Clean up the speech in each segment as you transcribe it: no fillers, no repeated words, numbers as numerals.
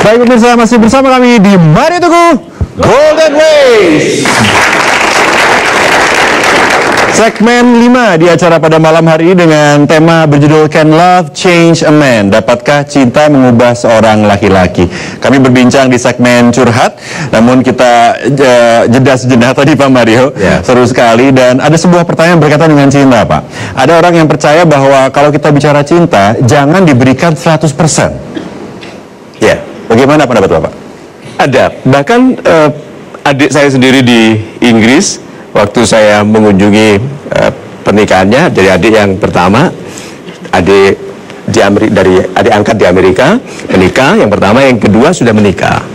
Baik pemirsa, masih bersama kami di Mari Tugu Golden Ways. Segmen 5 di acara pada malam hari dengan tema berjudul Can Love Change a Man? Dapatkah cinta mengubah seorang laki-laki? Kami berbincang di segmen curhat, namun kita jeda sejenak tadi Pak Mario. Seru sekali, dan ada sebuah pertanyaan berkaitan dengan cinta, Pak. Ada orang yang percaya bahwa kalau kita bicara cinta, jangan diberikan 100%. Ya, bagaimana pendapat Bapak? Ada, bahkan adik saya sendiri di Inggris, waktu saya mengunjungi pernikahannya dari adik yang pertama, adik di Amerika, dari adik angkat di Amerika, menikah yang pertama, yang kedua sudah menikah.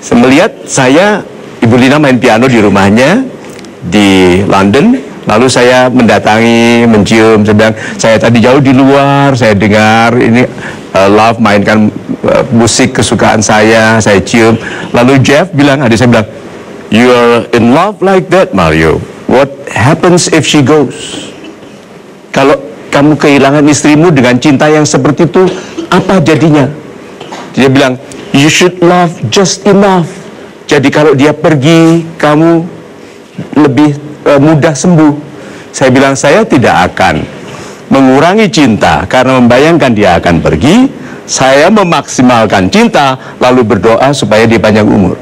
Melihat saya, Ibu Lina main piano di rumahnya di London, lalu saya mendatangi, mencium, sedang saya tadi jauh di luar, saya dengar ini Love mainkan musik kesukaan saya cium, lalu Jeff bilang, adik saya bilang, "You're in love like that, Mario. What happens if she goes?" Kalau kamu kehilangan istrimu dengan cinta yang seperti itu, apa jadinya? Dia bilang, "You should love just enough." Jadi kalau dia pergi, kamu lebih mudah sembuh. Saya bilang, saya tidak akan mengurangi cinta karena membayangkan dia akan pergi. Saya memaksimalkan cinta, lalu berdoa supaya dia panjang umur.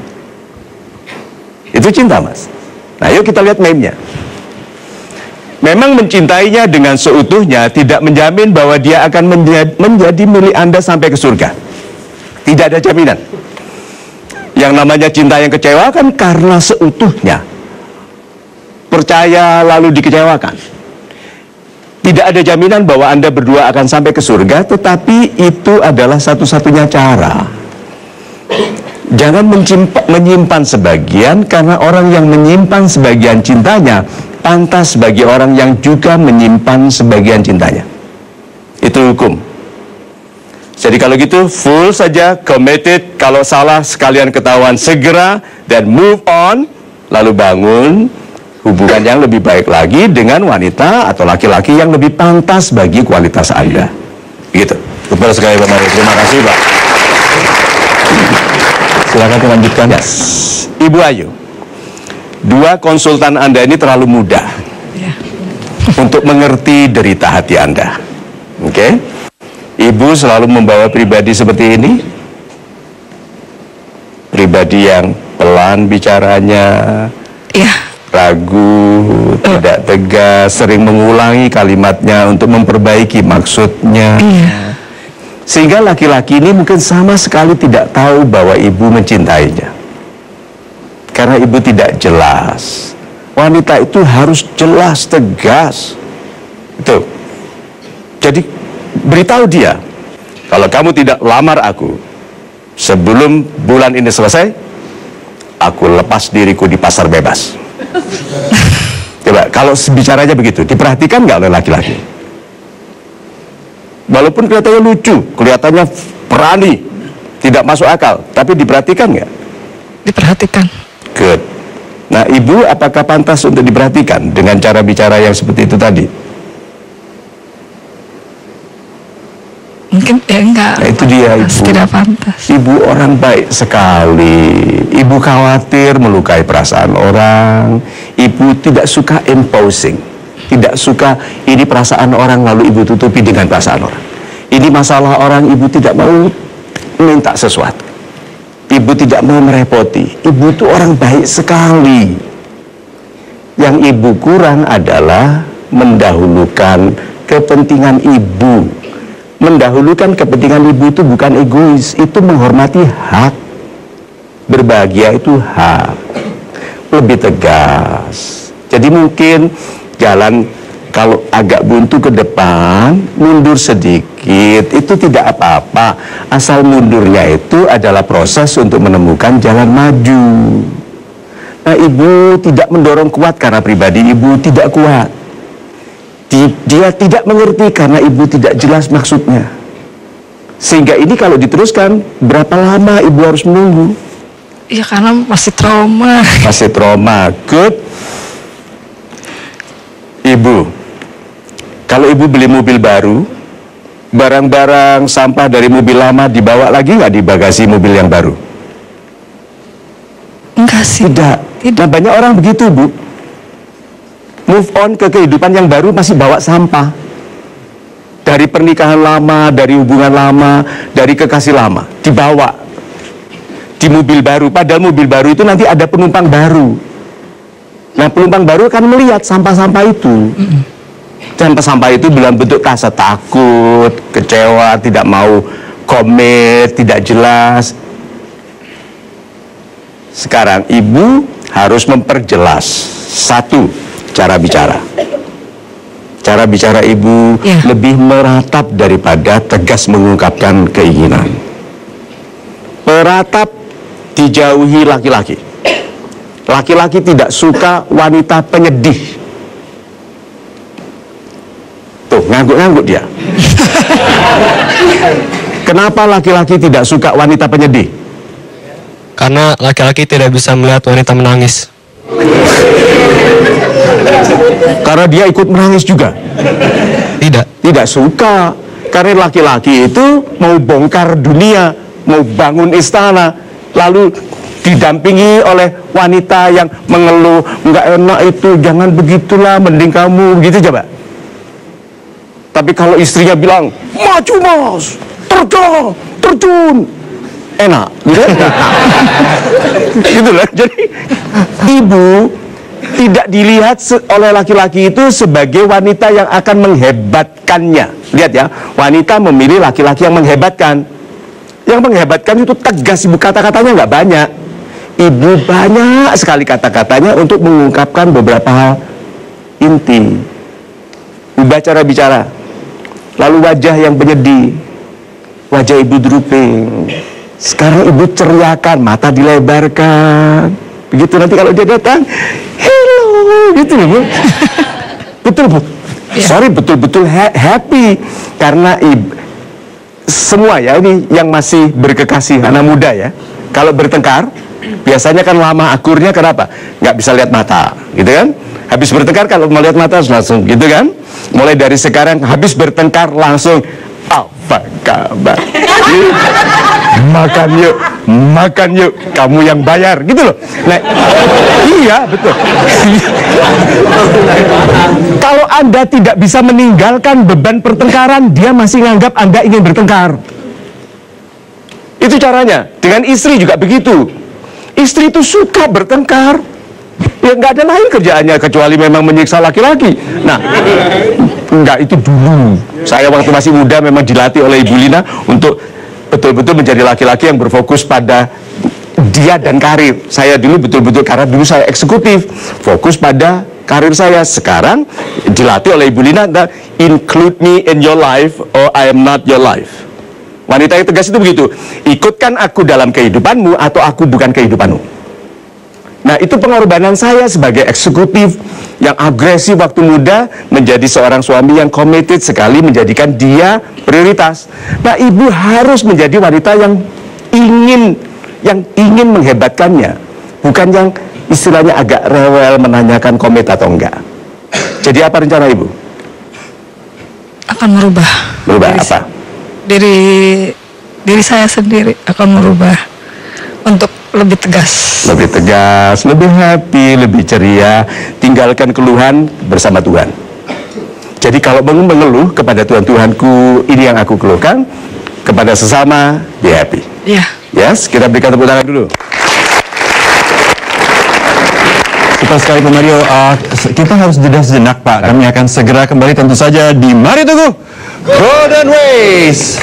Itu cinta, Mas. Nah, yuk kita lihat meme-nya. Memang mencintainya dengan seutuhnya tidak menjamin bahwa dia akan menjadi milik Anda sampai ke surga. Tidak ada jaminan. Yang namanya cinta yang kecewakan karena seutuhnya. Percaya lalu dikecewakan. Tidak ada jaminan bahwa Anda berdua akan sampai ke surga, tetapi itu adalah satu-satunya cara. Jangan menyimpan sebagian, karena orang yang menyimpan sebagian cintanya pantas bagi orang yang juga menyimpan sebagian cintanya. Itu hukum. Jadi kalau gitu full saja, committed. Kalau salah sekalian ketahuan segera, dan move on, lalu bangun hubungan yang lebih baik lagi dengan wanita atau laki-laki yang lebih pantas bagi kualitas Anda. Gitu. Betul sekali Pak Mario. Terima kasih Pak. Silakan dilanjutkan. Yes. Ibu Ayu, dua konsultan Anda ini terlalu muda untuk mengerti derita hati Anda. Oke? Ibu selalu membawa pribadi seperti ini. Pribadi yang pelan bicaranya, ragu, tidak tegas, sering mengulangi kalimatnya untuk memperbaiki maksudnya. Sehingga laki-laki ini mungkin sama sekali tidak tahu bahwa ibu mencintainya. Karena ibu tidak jelas. Wanita itu harus jelas, tegas. Itu. Jadi beritahu dia, kalau kamu tidak lamar aku sebelum bulan ini selesai, aku lepas diriku di pasar bebas. Coba, kalau bicaranya begitu, diperhatikan nggak oleh laki-laki? Walaupun kelihatannya lucu, kelihatannya berani, tidak masuk akal, tapi diperhatikan nggak? Diperhatikan. Good. Nah, ibu apakah pantas untuk diperhatikan dengan cara bicara yang seperti itu tadi? Mungkin ya enggak. Nah, itu dia ibu. Tidak pantas. Ibu orang baik sekali. Ibu khawatir melukai perasaan orang. Ibu tidak suka imposing. Tidak suka ini perasaan orang lalu ibu tutupi dengan perasaan orang. Ini masalah orang, ibu tidak mau minta sesuatu. Ibu tidak mau merepoti. Ibu itu orang baik sekali. Yang ibu kurang adalah mendahulukan kepentingan ibu. Mendahulukan kepentingan ibu itu bukan egois, itu menghormati hak. Berbahagia itu hak. Lebih tegas. Jadi mungkin jalan kalau agak buntu ke depan, mundur sedikit, itu tidak apa-apa. Asal mundurnya itu adalah proses untuk menemukan jalan maju. Nah, ibu tidak mendorong kuat karena pribadi ibu tidak kuat. Dia tidak mengerti karena ibu tidak jelas maksudnya. Sehingga ini kalau diteruskan, berapa lama ibu harus menunggu? Ya karena masih trauma. Masih trauma. Good. Ibu, kalau ibu beli mobil baru, barang-barang sampah dari mobil lama dibawa lagi nggak di bagasi mobil yang baru? Enggak sih. Tidak. Nah, banyak orang begitu, Bu. Move on ke kehidupan yang baru masih bawa sampah. Dari pernikahan lama, dari hubungan lama, dari kekasih lama, dibawa di mobil baru. Padahal mobil baru itu nanti ada penumpang baru. Nah, penumpang baru akan melihat sampah-sampah itu. Sampah-sampah itu dalam bentuk rasa takut, kecewa, tidak mau komit, tidak jelas. Sekarang ibu harus memperjelas satu, cara bicara. Cara bicara ibu lebih meratap daripada tegas mengungkapkan keinginan. Meratap, dijauhi laki-laki. Laki-laki tidak suka wanita penyedih. Tuh, ngangguk-ngangguk dia. Kenapa laki-laki tidak suka wanita penyedih? Karena laki-laki tidak bisa melihat wanita menangis. Karena dia ikut menangis juga? Tidak suka. Karena laki-laki itu mau bongkar dunia, mau bangun istana, lalu didampingi oleh wanita yang mengeluh, nggak enak itu, jangan begitulah, mending kamu, begitu coba. Tapi kalau istrinya bilang, maju mas, terjun, enak, gitu. Gitu lah. Jadi ibu tidak dilihat oleh laki-laki itu sebagai wanita yang akan menghebatkannya. Lihat ya, wanita memilih laki-laki yang menghebatkan. Yang menghebatkan itu tegas, ibu, kata-katanya nggak banyak. Ibu banyak sekali kata-katanya untuk mengungkapkan beberapa hal inti. Ubah cara bicara. Lalu wajah yang penyedih, wajah ibu drooping. Sekarang ibu ceriakan, mata dilebarkan. Begitu nanti kalau dia datang, hello, gitu loh, Bu. Betul, Bu. Sorry, betul-betul happy. Karena semua ya, ini yang masih berkekasih, anak muda ya, kalau bertengkar, biasanya kan lama akurnya, kenapa? Nggak bisa lihat mata, gitu kan? Habis bertengkar kalau mau lihat mata langsung, gitu kan? Mulai dari sekarang, habis bertengkar langsung, apa kabar? Makan yuk, kamu yang bayar, gitu loh. Nah, iya betul. Kalau Anda tidak bisa meninggalkan beban pertengkaran, dia masih nganggap Anda ingin bertengkar. Itu caranya. Dengan istri juga begitu. Istri itu suka bertengkar. Ya nggak ada lain kerjaannya kecuali memang menyiksa laki-laki. Nah, enggak, itu dulu. Saya waktu masih muda memang dilatih oleh Ibu Lina untuk betul-betul menjadi laki-laki yang berfokus pada dia dan karir. Saya dulu betul-betul, karena dulu saya eksekutif, fokus pada karir saya. Sekarang dilatih oleh Ibu Lina, include me in your life or I am not your life. Wanita yang tegas itu begitu, ikutkan aku dalam kehidupanmu atau aku bukan kehidupanmu. Nah, itu pengorbanan saya sebagai eksekutif yang agresif waktu muda, menjadi seorang suami yang committed sekali, menjadikan dia prioritas. Nah, ibu harus menjadi wanita yang ingin menghebatkannya, bukan yang istilahnya agak rewel menanyakan komit atau enggak. Jadi apa rencana ibu? Akan merubah. Merubah apa? Diri saya sendiri akan merubah untuk lebih tegas. Lebih tegas, lebih happy, lebih ceria, tinggalkan keluhan bersama Tuhan. Jadi kalau mengeluh kepada Tuhanku, ini yang aku keluhkan, kepada sesama, be happy. Iya. Yes, kita berikan tepuk tangan dulu. Cepat sekali Pak Mario, kita harus jeda sejenak Pak. Kami akan segera kembali tentu saja di Mari Teguh Golden Ways.